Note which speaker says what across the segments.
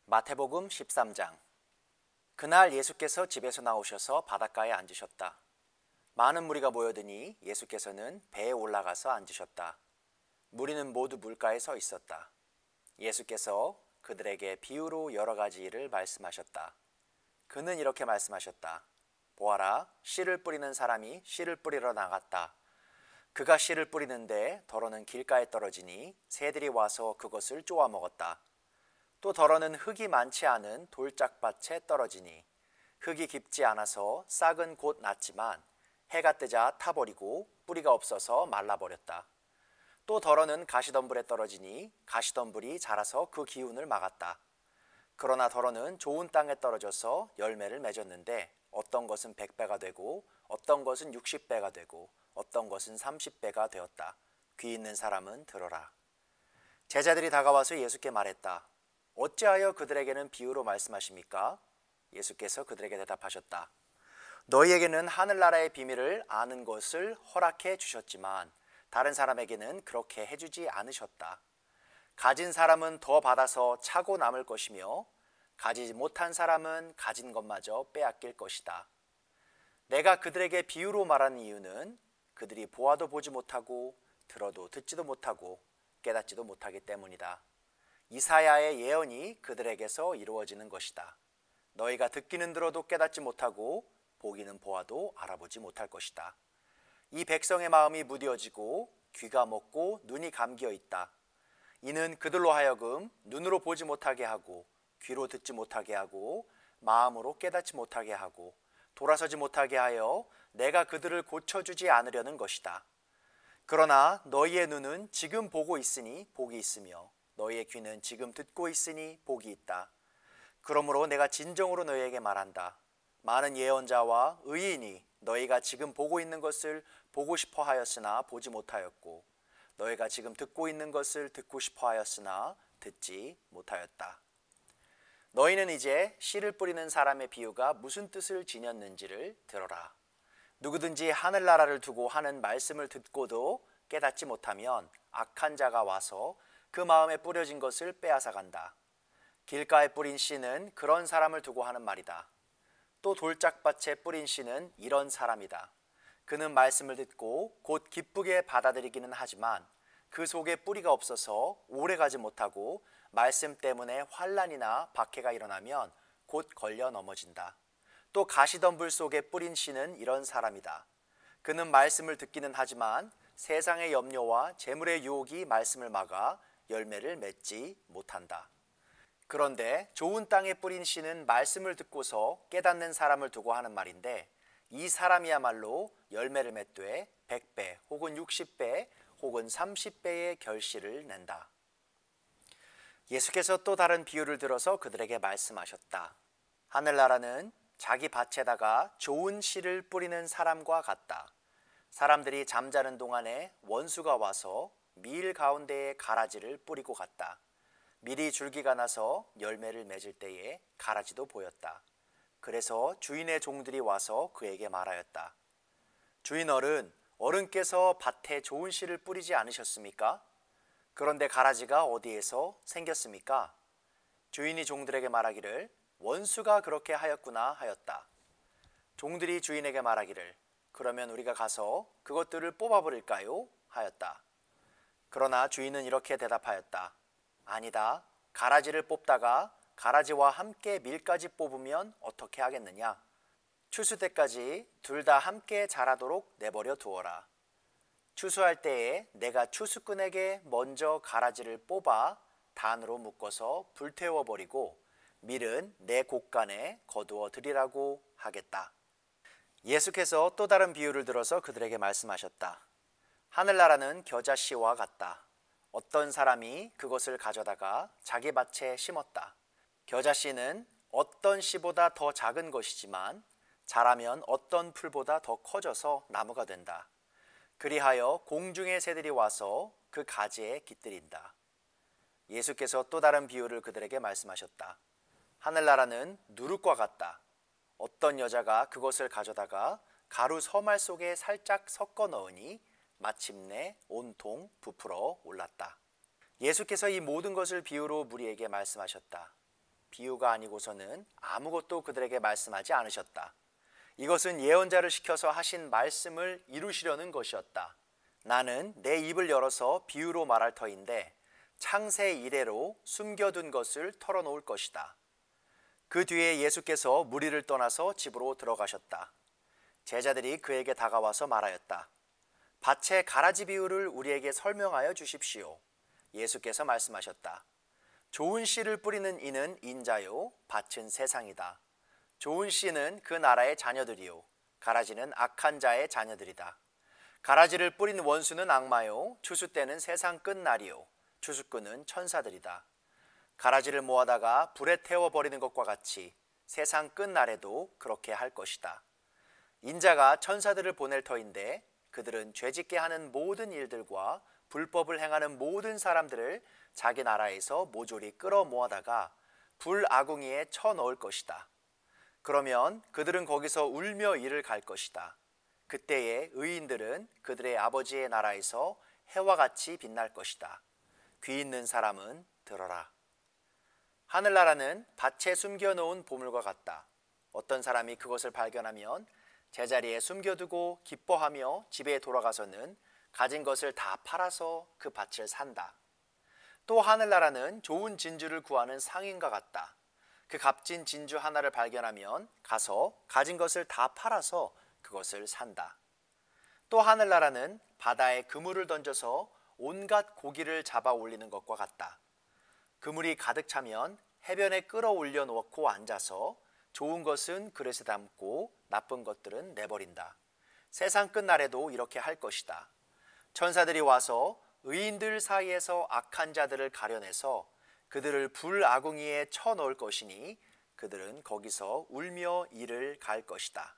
Speaker 1: 마태복음 13장. 그날 예수께서 집에서 나오셔서 바닷가에 앉으셨다. 많은 무리가 모여드니 예수께서는 배에 올라가서 앉으셨다. 무리는 모두 물가에 서 있었다. 예수께서 그들에게 비유로 여러 가지 일을 말씀하셨다. 그는 이렇게 말씀하셨다. 보아라, 씨를 뿌리는 사람이 씨를 뿌리러 나갔다. 그가 씨를 뿌리는데 더러는 길가에 떨어지니 새들이 와서 그것을 쪼아 먹었다. 또 더러는 흙이 많지 않은 돌짝밭에 떨어지니 흙이 깊지 않아서 싹은 곧 났지만 해가 뜨자 타버리고 뿌리가 없어서 말라버렸다. 또 더러는 가시덤불에 떨어지니 가시덤불이 자라서 그 기운을 막았다. 그러나 더러는 좋은 땅에 떨어져서 열매를 맺었는데 어떤 것은 100배가 되고 어떤 것은 60배가 되고 어떤 것은 30배가 되었다. 귀 있는 사람은 들어라. 제자들이 다가와서 예수께 말했다. 어찌하여 그들에게는 비유로 말씀하십니까? 예수께서 그들에게 대답하셨다. 너희에게는 하늘나라의 비밀을 아는 것을 허락해 주셨지만 다른 사람에게는 그렇게 해주지 않으셨다. 가진 사람은 더 받아서 차고 남을 것이며 가지지 못한 사람은 가진 것마저 빼앗길 것이다. 내가 그들에게 비유로 말하는 이유는 그들이 보아도 보지 못하고 들어도 듣지도 못하고 깨닫지도 못하기 때문이다. 이사야의 예언이 그들에게서 이루어지는 것이다. 너희가 듣기는 들어도 깨닫지 못하고 보기는 보아도 알아보지 못할 것이다. 이 백성의 마음이 무뎌지고 귀가 먹고 눈이 감겨 있다. 이는 그들로 하여금 눈으로 보지 못하게 하고 귀로 듣지 못하게 하고 마음으로 깨닫지 못하게 하고 돌아서지 못하게 하여 내가 그들을 고쳐주지 않으려는 것이다. 그러나 너희의 눈은 지금 보고 있으니 복이 있으며 너희의 귀는 지금 듣고 있으니 복이 있다. 그러므로 내가 진정으로 너희에게 말한다. 많은 예언자와 의인이 너희가 지금 보고 있는 것을 보고 싶어 하였으나 보지 못하였고 너희가 지금 듣고 있는 것을 듣고 싶어 하였으나 듣지 못하였다. 너희는 이제 씨를 뿌리는 사람의 비유가 무슨 뜻을 지녔는지를 들어라. 누구든지 하늘나라를 두고 하는 말씀을 듣고도 깨닫지 못하면 악한 자가 와서 그 마음에 뿌려진 것을 빼앗아 간다. 길가에 뿌린 씨는 그런 사람을 두고 하는 말이다. 또 돌짝밭에 뿌린 씨는 이런 사람이다. 그는 말씀을 듣고 곧 기쁘게 받아들이기는 하지만 그 속에 뿌리가 없어서 오래가지 못하고 말씀 때문에 환난이나 박해가 일어나면 곧 걸려 넘어진다. 또 가시덤불 속에 뿌린 씨는 이런 사람이다. 그는 말씀을 듣기는 하지만 세상의 염려와 재물의 유혹이 말씀을 막아 열매를 맺지 못한다. 그런데 좋은 땅에 뿌린 씨는 말씀을 듣고서 깨닫는 사람을 두고 하는 말인데 이 사람이야말로 열매를 맺되 100배 혹은 60배 혹은 30배의 결실을 낸다. 예수께서 또 다른 비유를 들어서 그들에게 말씀하셨다. 하늘나라는 자기 밭에다가 좋은 씨를 뿌리는 사람과 같다. 사람들이 잠자는 동안에 원수가 와서 밀 가운데에 가라지를 뿌리고 갔다. 밀이 줄기가 나서 열매를 맺을 때에 가라지도 보였다. 그래서 주인의 종들이 와서 그에게 말하였다. 주인 어른께서 밭에 좋은 씨를 뿌리지 않으셨습니까? 그런데 가라지가 어디에서 생겼습니까? 주인이 종들에게 말하기를 원수가 그렇게 하였구나 하였다. 종들이 주인에게 말하기를 그러면 우리가 가서 그것들을 뽑아버릴까요? 하였다. 그러나 주인은 이렇게 대답하였다. 아니다. 가라지를 뽑다가 가라지와 함께 밀까지 뽑으면 어떻게 하겠느냐? 추수 때까지 둘 다 함께 자라도록 내버려 두어라. 추수할 때에 내가 추수꾼에게 먼저 가라지를 뽑아 단으로 묶어서 불태워버리고 밀은 내 곳간에 거두어 드리라고 하겠다. 예수께서 또 다른 비유를 들어서 그들에게 말씀하셨다. 하늘나라는 겨자씨와 같다. 어떤 사람이 그것을 가져다가 자기 밭에 심었다. 겨자씨는 어떤 씨보다 더 작은 것이지만 자라면 어떤 풀보다 더 커져서 나무가 된다. 그리하여 공중의 새들이 와서 그 가지에 깃들인다. 예수께서 또 다른 비유를 그들에게 말씀하셨다. 하늘나라는 누룩과 같다. 어떤 여자가 그것을 가져다가 가루 서말 속에 살짝 섞어 넣으니 마침내 온통 부풀어 올랐다. 예수께서 이 모든 것을 비유로 무리에게 말씀하셨다. 비유가 아니고서는 아무것도 그들에게 말씀하지 않으셨다. 이것은 예언자를 시켜서 하신 말씀을 이루시려는 것이었다. 나는 내 입을 열어서 비유로 말할 터인데 창세 이래로 숨겨둔 것을 털어놓을 것이다. 그 뒤에 예수께서 무리를 떠나서 집으로 들어가셨다. 제자들이 그에게 다가와서 말하였다. 밭의 가라지 비유를 우리에게 설명하여 주십시오. 예수께서 말씀하셨다. 좋은 씨를 뿌리는 이는 인자요, 밭은 세상이다. 좋은 씨는 그 나라의 자녀들이요, 가라지는 악한 자의 자녀들이다. 가라지를 뿌린 원수는 악마요, 추수 때는 세상 끝날이요, 추수꾼은 천사들이다. 가라지를 모아다가 불에 태워버리는 것과 같이 세상 끝날에도 그렇게 할 것이다. 인자가 천사들을 보낼 터인데 그들은 죄짓게 하는 모든 일들과 불법을 행하는 모든 사람들을 자기 나라에서 모조리 끌어모아다가 불아궁이에 쳐넣을 것이다. 그러면 그들은 거기서 울며 이를 갈 것이다. 그때에 의인들은 그들의 아버지의 나라에서 해와 같이 빛날 것이다. 귀 있는 사람은 들어라. 하늘나라는 밭에 숨겨놓은 보물과 같다. 어떤 사람이 그것을 발견하면 제자리에 숨겨두고 기뻐하며 집에 돌아가서는 가진 것을 다 팔아서 그 밭을 산다. 또 하늘나라는 좋은 진주를 구하는 상인과 같다. 그 값진 진주 하나를 발견하면 가서 가진 것을 다 팔아서 그것을 산다. 또 하늘나라는 바다에 그물을 던져서 온갖 고기를 잡아 올리는 것과 같다. 그물이 가득 차면 해변에 끌어올려 놓고 앉아서 좋은 것은 그릇에 담고 나쁜 것들은 내버린다. 세상 끝날에도 이렇게 할 것이다. 천사들이 와서 의인들 사이에서 악한 자들을 가려내서 그들을 불아궁이에 쳐넣을 것이니 그들은 거기서 울며 이를 갈 것이다.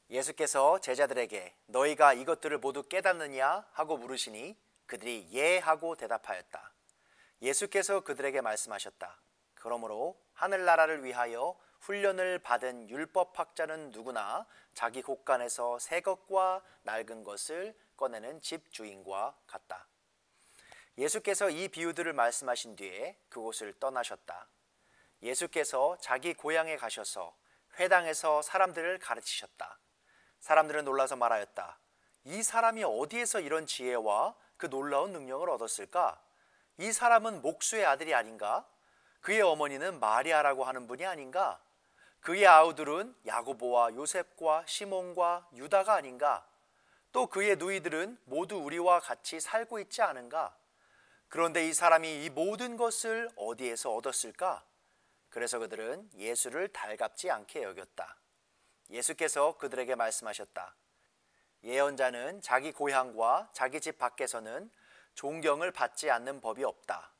Speaker 1: 예수께서 제자들에게 너희가 이것들을 모두 깨닫느냐 하고 물으시니 그들이 예 하고 대답하였다. 예수께서 그들에게 말씀하셨다. 그러므로 하늘나라를 위하여 훈련을 받은 율법학자는 누구나 자기 곳간에서 새 것과 낡은 것을 꺼내는 집주인과 같다. 예수께서 이 비유들을 말씀하신 뒤에 그곳을 떠나셨다. 예수께서 자기 고향에 가셔서 회당에서 사람들을 가르치셨다. 사람들은 놀라서 말하였다. 이 사람이 어디에서 이런 지혜와 그 놀라운 능력을 얻었을까? 이 사람은 목수의 아들이 아닌가? 그의 어머니는 마리아라고 하는 분이 아닌가? 그의 아우들은 야고보와 요셉과 시몬과 유다가 아닌가? 또 그의 누이들은 모두 우리와 같이 살고 있지 않은가? 그런데 이 사람이 이 모든 것을 어디에서 얻었을까? 그래서 그들은 예수를 달갑지 않게 여겼다. 예수께서 그들에게 말씀하셨다. 예언자는 자기 고향과 자기 집 밖에서는 존경을 받지 않는 법이 없다.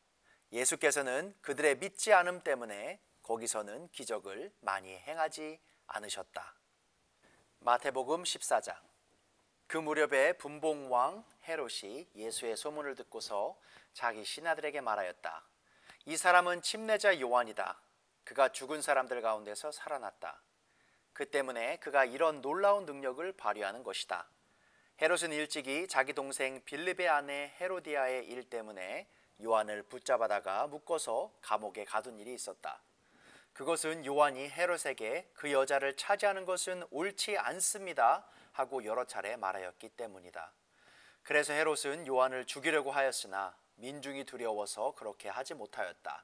Speaker 1: 예수께서는 그들의 믿지 않음 때문에 거기서는 기적을 많이 행하지 않으셨다. 마태복음 14장. 그 무렵에 분봉왕 헤롯이 예수의 소문을 듣고서 자기 신하들에게 말하였다. 이 사람은 침례자 요한이다. 그가 죽은 사람들 가운데서 살아났다. 그 때문에 그가 이런 놀라운 능력을 발휘하는 것이다. 헤롯은 일찍이 자기 동생 빌립의 아내 헤로디아의 일 때문에 요한을 붙잡아다가 묶어서 감옥에 가둔 일이 있었다. 그것은 요한이 헤롯에게 그 여자를 차지하는 것은 옳지 않습니다 하고 여러 차례 말하였기 때문이다. 그래서 헤롯은 요한을 죽이려고 하였으나 민중이 두려워서 그렇게 하지 못하였다.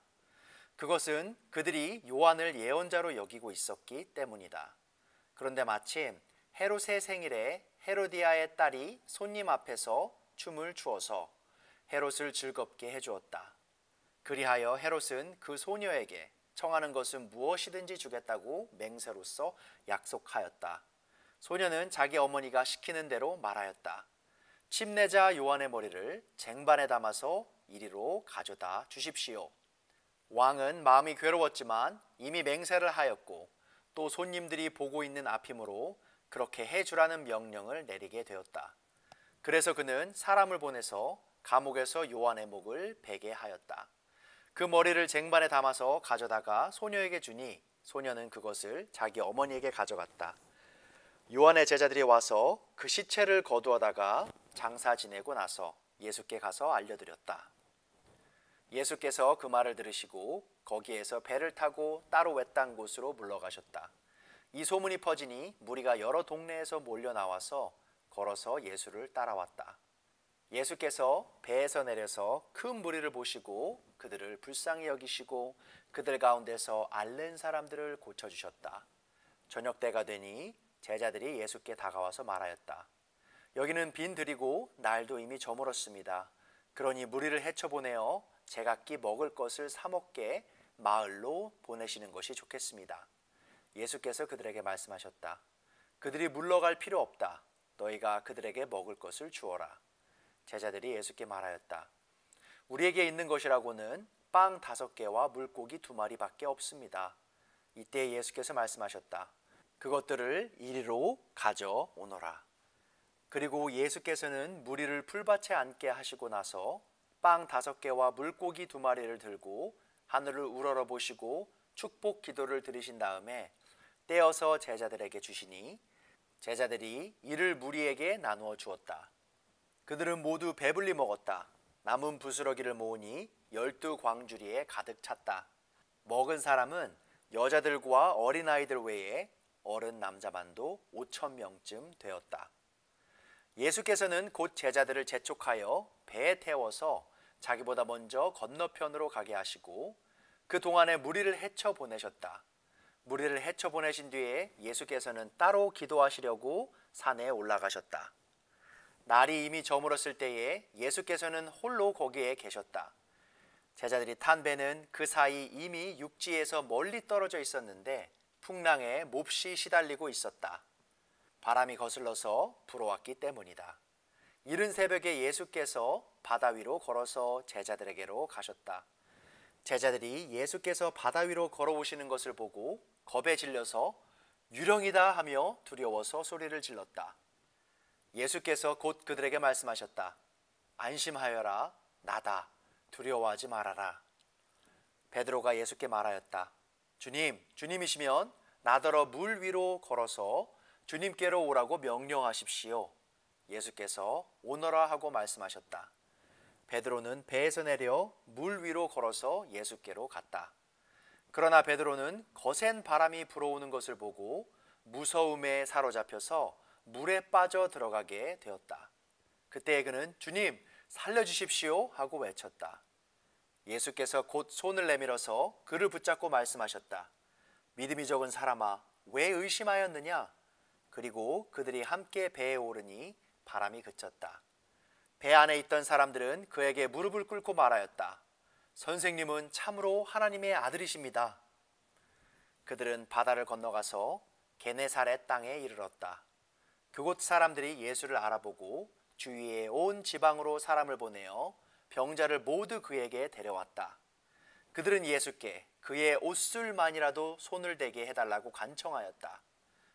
Speaker 1: 그것은 그들이 요한을 예언자로 여기고 있었기 때문이다. 그런데 마침 헤롯의 생일에 헤로디아의 딸이 손님 앞에서 춤을 추어서 헤롯을 즐겁게 해주었다. 그리하여 헤롯은 그 소녀에게 청하는 것은 무엇이든지 주겠다고 맹세로서 약속하였다. 소녀는 자기 어머니가 시키는 대로 말하였다. 침례자 요한의 머리를 쟁반에 담아서 이리로 가져다 주십시오. 왕은 마음이 괴로웠지만 이미 맹세를 하였고 또 손님들이 보고 있는 앞이므로 그렇게 해주라는 명령을 내리게 되었다. 그래서 그는 사람을 보내서 감옥에서 요한의 목을 베게 하였다. 그 머리를 쟁반에 담아서 가져다가 소녀에게 주니 소녀는 그것을 자기 어머니에게 가져갔다. 요한의 제자들이 와서 그 시체를 거두어다가 장사 지내고 나서 예수께 가서 알려드렸다. 예수께서 그 말을 들으시고 거기에서 배를 타고 따로 외딴 곳으로 물러가셨다. 이 소문이 퍼지니 무리가 여러 동네에서 몰려 나와서 걸어서 예수를 따라왔다. 예수께서 배에서 내려서 큰 무리를 보시고 그들을 불쌍히 여기시고 그들 가운데서 앓는 사람들을 고쳐주셨다. 저녁 때가 되니 제자들이 예수께 다가와서 말하였다. 여기는 빈들이고 날도 이미 저물었습니다. 그러니 무리를 헤쳐보내어 제각기 먹을 것을 사 먹게 마을로 보내시는 것이 좋겠습니다. 예수께서 그들에게 말씀하셨다. 그들이 물러갈 필요 없다. 너희가 그들에게 먹을 것을 주어라. 제자들이 예수께 말하였다. 우리에게 있는 것이라고는 빵 5개와 물고기 2마리밖에 없습니다. 이때 예수께서 말씀하셨다. 그것들을 이리로 가져오너라. 그리고 예수께서는 무리를 풀밭에 앉게 하시고 나서 빵 5개와 물고기 2마리를 들고 하늘을 우러러 보시고 축복 기도를 드리신 다음에 떼어서 제자들에게 주시니 제자들이 이를 무리에게 나누어 주었다. 그들은 모두 배불리 먹었다. 남은 부스러기를 모으니 12광주리에 가득 찼다. 먹은 사람은 여자들과 어린아이들 외에 어른 남자만도 5,000명쯤 되었다. 예수께서는 곧 제자들을 재촉하여 배에 태워서 자기보다 먼저 건너편으로 가게 하시고 그 동안에 무리를 헤쳐 보내셨다. 무리를 헤쳐 보내신 뒤에 예수께서는 따로 기도하시려고 산에 올라가셨다. 날이 이미 저물었을 때에 예수께서는 홀로 거기에 계셨다. 제자들이 탄 배는 그 사이 이미 육지에서 멀리 떨어져 있었는데 풍랑에 몹시 시달리고 있었다. 바람이 거슬러서 불어왔기 때문이다. 이른 새벽에 예수께서 바다 위로 걸어서 제자들에게로 가셨다. 제자들이 예수께서 바다 위로 걸어오시는 것을 보고 겁에 질려서 유령이다 하며 두려워서 소리를 질렀다. 예수께서 곧 그들에게 말씀하셨다. 안심하여라. 나다. 두려워하지 말아라. 베드로가 예수께 말하였다. 주님, 주님이시면 나더러 물 위로 걸어서 주님께로 오라고 명령하십시오. 예수께서 오너라 하고 말씀하셨다. 베드로는 배에서 내려 물 위로 걸어서 예수께로 갔다. 그러나 베드로는 거센 바람이 불어오는 것을 보고 무서움에 사로잡혀서 물에 빠져 들어가게 되었다. 그때 그는 주님 살려주십시오 하고 외쳤다. 예수께서 곧 손을 내밀어서 그를 붙잡고 말씀하셨다. 믿음이 적은 사람아, 왜 의심하였느냐? 그리고 그들이 함께 배에 오르니 바람이 그쳤다. 배 안에 있던 사람들은 그에게 무릎을 꿇고 말하였다. 선생님은 참으로 하나님의 아들이십니다. 그들은 바다를 건너가서 게네사렛 땅에 이르렀다. 그곳 사람들이 예수를 알아보고 주위에 온 지방으로 사람을 보내어 병자를 모두 그에게 데려왔다. 그들은 예수께 그의 옷술만이라도 손을 대게 해달라고 간청하였다.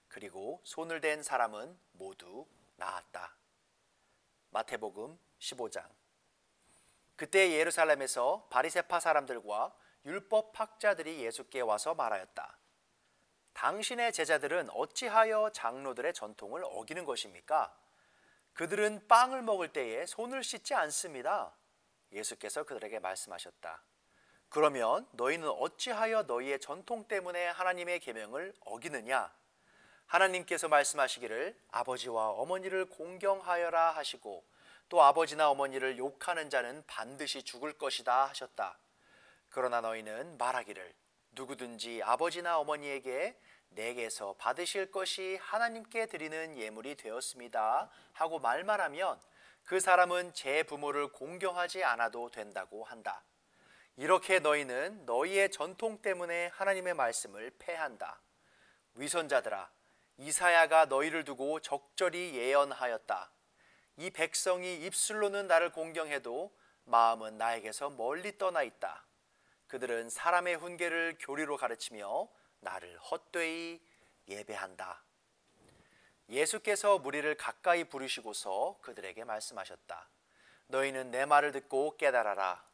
Speaker 1: 그리고 손을 댄 사람은 모두 나았다. 마태복음 15장. 그때 예루살렘에서 바리새파 사람들과 율법 학자들이 예수께 와서 말하였다. 당신의 제자들은 어찌하여 장로들의 전통을 어기는 것입니까? 그들은 빵을 먹을 때에 손을 씻지 않습니다. 예수께서 그들에게 말씀하셨다. 그러면 너희는 어찌하여 너희의 전통 때문에 하나님의 계명을 어기느냐? 하나님께서 말씀하시기를 아버지와 어머니를 공경하여라 하시고 또 아버지나 어머니를 욕하는 자는 반드시 죽을 것이다 하셨다. 그러나 너희는 말하기를 누구든지 아버지나 어머니에게 내게서 받으실 것이 하나님께 드리는 예물이 되었습니다 하고 말만 하면 그 사람은 제 부모를 공경하지 않아도 된다고 한다. 이렇게 너희는 너희의 전통 때문에 하나님의 말씀을 폐한다. 위선자들아, 이사야가 너희를 두고 적절히 예언하였다. 이 백성이 입술로는 나를 공경해도 마음은 나에게서 멀리 떠나 있다. 그들은 사람의 훈계를 교리로 가르치며 나를 헛되이 예배한다. 예수께서 무리를 가까이 부르시고서 그들에게 말씀하셨다. 너희는 내 말을 듣고 깨달아라.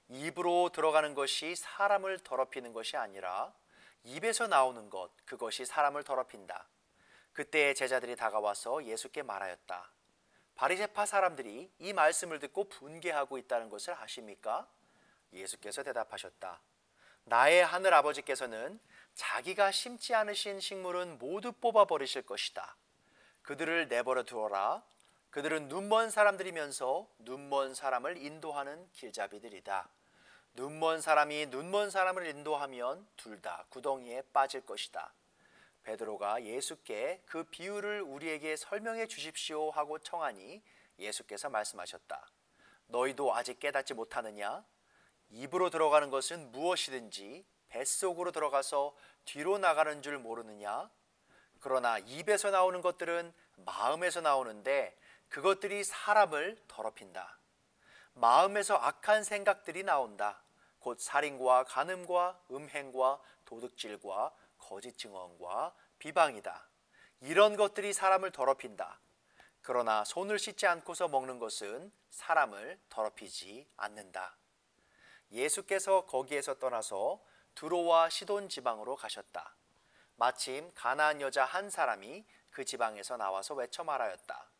Speaker 1: 입으로 들어가는 것이 사람을 더럽히는 것이 아니라 입에서 나오는 것, 그것이 사람을 더럽힌다. 그때 제자들이 다가와서 예수께 말하였다. 바리새파 사람들이 이 말씀을 듣고 분개하고 있다는 것을 아십니까? 예수께서 대답하셨다. 나의 하늘 아버지께서는 자기가 심지 않으신 식물은 모두 뽑아 버리실 것이다. 그들을 내버려 두어라. 그들은 눈먼 사람들이면서 눈먼 사람을 인도하는 길잡이들이다. 눈먼 사람이 눈먼 사람을 인도하면 둘 다 구덩이에 빠질 것이다. 베드로가 예수께 그 비유를 우리에게 설명해 주십시오 하고 청하니 예수께서 말씀하셨다. 너희도 아직 깨닫지 못하느냐? 입으로 들어가는 것은 무엇이든지 뱃속으로 들어가서 뒤로 나가는 줄 모르느냐? 그러나 입에서 나오는 것들은 마음에서 나오는데 그것들이 사람을 더럽힌다. 마음에서 악한 생각들이 나온다. 곧 살인과 간음과 음행과 도둑질과 거짓 증언과 비방이다. 이런 것들이 사람을 더럽힌다. 그러나 손을 씻지 않고서 먹는 것은 사람을 더럽히지 않는다. 예수께서 거기에서 떠나서 두로와 시돈 지방으로 가셨다. 마침 가나안 여자 한 사람이 그 지방에서 나와서 외쳐 말하였다.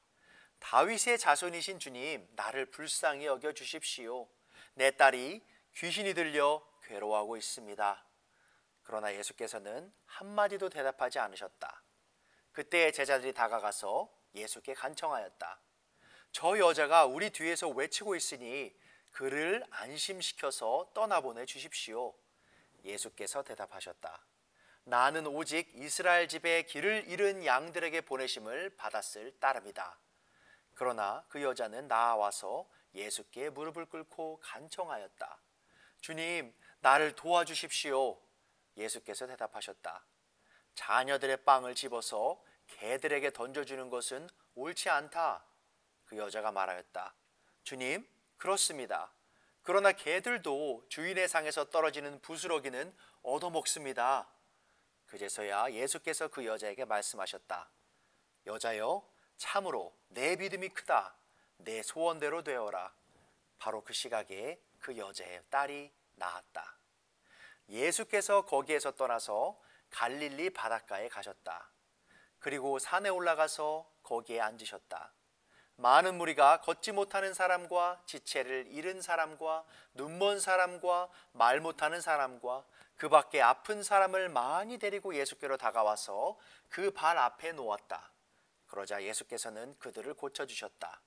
Speaker 1: 다윗의 자손이신 주님, 나를 불쌍히 여겨 주십시오. 내 딸이 귀신이 들려 괴로워하고 있습니다. 그러나 예수께서는 한마디도 대답하지 않으셨다. 그때 제자들이 다가가서 예수께 간청하였다. 저 여자가 우리 뒤에서 외치고 있으니 그를 안심시켜서 떠나보내 주십시오. 예수께서 대답하셨다. 나는 오직 이스라엘 집에 길을 잃은 양들에게 보내심을 받았을 따름이다. 그러나 그 여자는 나와서 예수께 무릎을 꿇고 간청하였다. 주님, 나를 도와주십시오. 예수께서 대답하셨다. 자녀들의 빵을 집어서 개들에게 던져주는 것은 옳지 않다. 그 여자가 말하였다. 주님, 그렇습니다. 그러나 개들도 주인의 상에서 떨어지는 부스러기는 얻어먹습니다. 그제서야 예수께서 그 여자에게 말씀하셨다. 여자여, 참으로 내 믿음이 크다. 내 소원대로 되어라. 바로 그 시각에 그 여자의 딸이 나았다. 예수께서 거기에서 떠나서 갈릴리 바닷가에 가셨다. 그리고 산에 올라가서 거기에 앉으셨다. 많은 무리가 걷지 못하는 사람과 지체를 잃은 사람과 눈먼 사람과 말 못하는 사람과 그 밖에 아픈 사람을 많이 데리고 예수께로 다가와서 그 발 앞에 놓았다. 그러자 예수께서는 그들을 고쳐주셨다.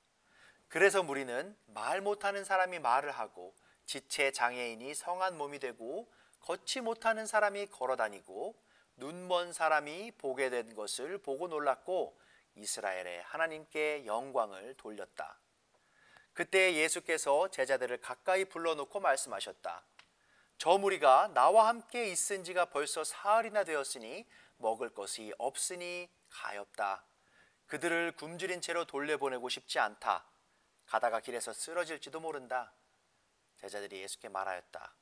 Speaker 1: 그래서 무리는 말 못하는 사람이 말을 하고 지체 장애인이 성한 몸이 되고 걷지 못하는 사람이 걸어다니고 눈먼 사람이 보게 된 것을 보고 놀랐고 이스라엘의 하나님께 영광을 돌렸다. 그때 예수께서 제자들을 가까이 불러놓고 말씀하셨다. 저 무리가 나와 함께 있은 지가 벌써 사흘이나 되었으니 먹을 것이 없으니 가엾다. 그들을 굶주린 채로 돌려보내고 싶지 않다. 가다가 길에서 쓰러질지도 모른다. 제자들이 예수께 말하였다.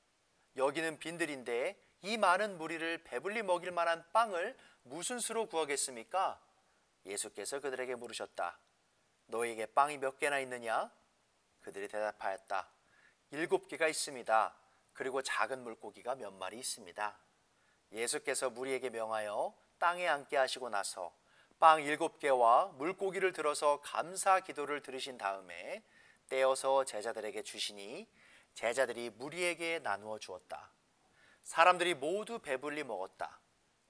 Speaker 1: 여기는 빈들인데 이 많은 무리를 배불리 먹일 만한 빵을 무슨 수로 구하겠습니까? 예수께서 그들에게 물으셨다. 너에게 빵이 몇 개나 있느냐? 그들이 대답하였다. 7개가 있습니다. 그리고 작은 물고기가 몇 마리 있습니다. 예수께서 무리에게 명하여 땅에 앉게 하시고 나서 빵 7개와 물고기를 들어서 감사 기도를 드리신 다음에 떼어서 제자들에게 주시니 제자들이 무리에게 나누어 주었다. 사람들이 모두 배불리 먹었다.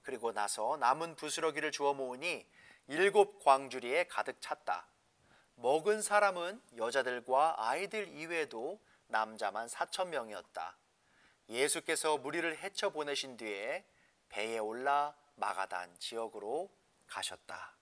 Speaker 1: 그리고 나서 남은 부스러기를 주워 모으니 7 광주리에 가득 찼다. 먹은 사람은 여자들과 아이들 이외에도 남자만 4,000명이었다. 예수께서 무리를 헤쳐 보내신 뒤에 배에 올라 마가단 지역으로 가셨다.